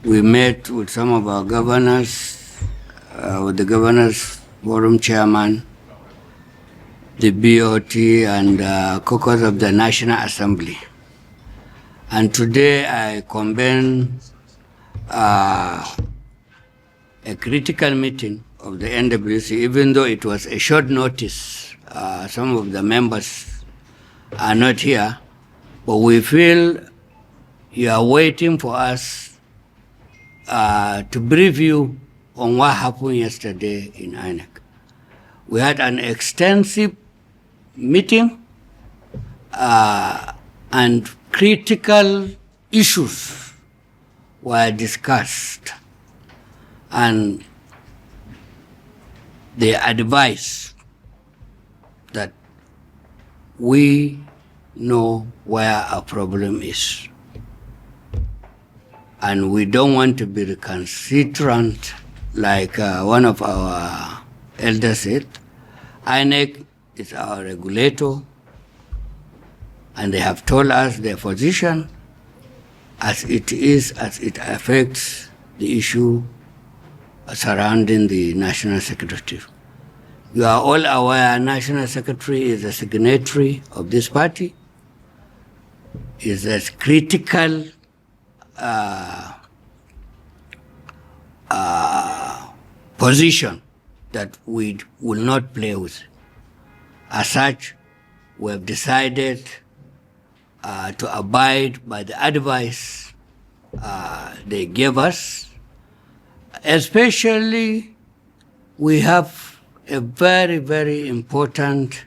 We met with some of our governors, with the Governors Forum Chairman, the BOT, and caucus of the National Assembly. And today I convene a critical meeting of the NWC, even though it was a short notice. Some of the members are not here, but we feel you are waiting for us to brief you on what happened yesterday in INEC. We had an extensive meeting and critical issues were discussed, and they advised that we know where our problem is. And we don't want to be recalcitrant, like one of our elders said. INEC is our regulator, and they have told us their position as it affects the issue surrounding the National Secretary. You are all aware National Secretary is a signatory of this party, is a critical position that we will not play with. As such, we have decided to abide by the advice they gave us. Especially, we have a very, very important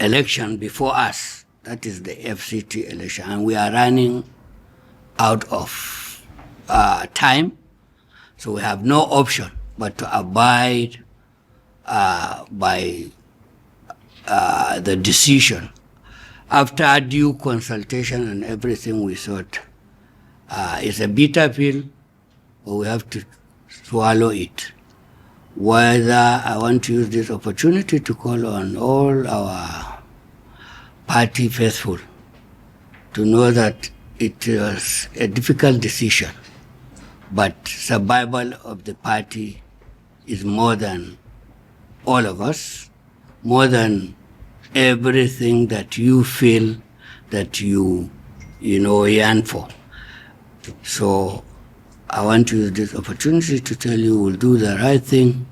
election before us. That is the FCT election, and we are running out of time, so we have no option but to abide by the decision. After due consultation and everything, we thought it's a bitter pill, but we have to swallow it. Whether I want to use this opportunity to call on all our party faithful to know that it was a difficult decision, but survival of the party is more than all of us, more than everything that you feel that you yearn for. So I want to use this opportunity to tell you we'll do the right thing,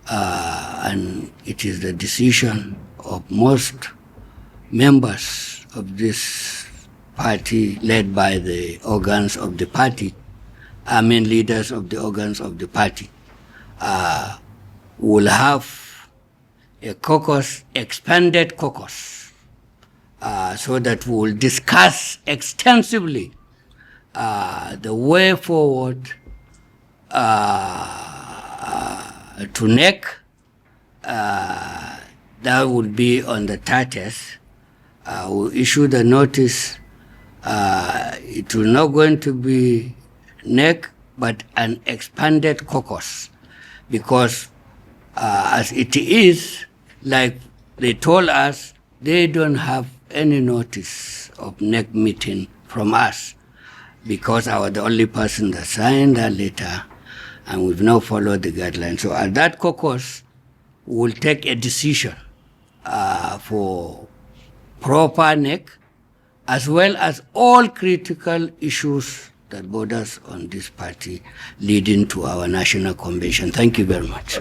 and it is the decision of most members of this party led by the organs of the party, leaders of the organs of the party, will have a caucus, expanded caucus, so that we will discuss extensively the way forward to NEC. That will be on the 30th. We'll issue the notice. It will not going to be NEC, but an expanded caucus, because as it is, like they told us, they don't have any notice of NEC meeting from us, because I was the only person that signed that letter, and we've now followed the guidelines. So at that caucus, we'll take a decision for proper NEC, as well as all critical issues that borders on this party leading to our national convention. Thank you very much.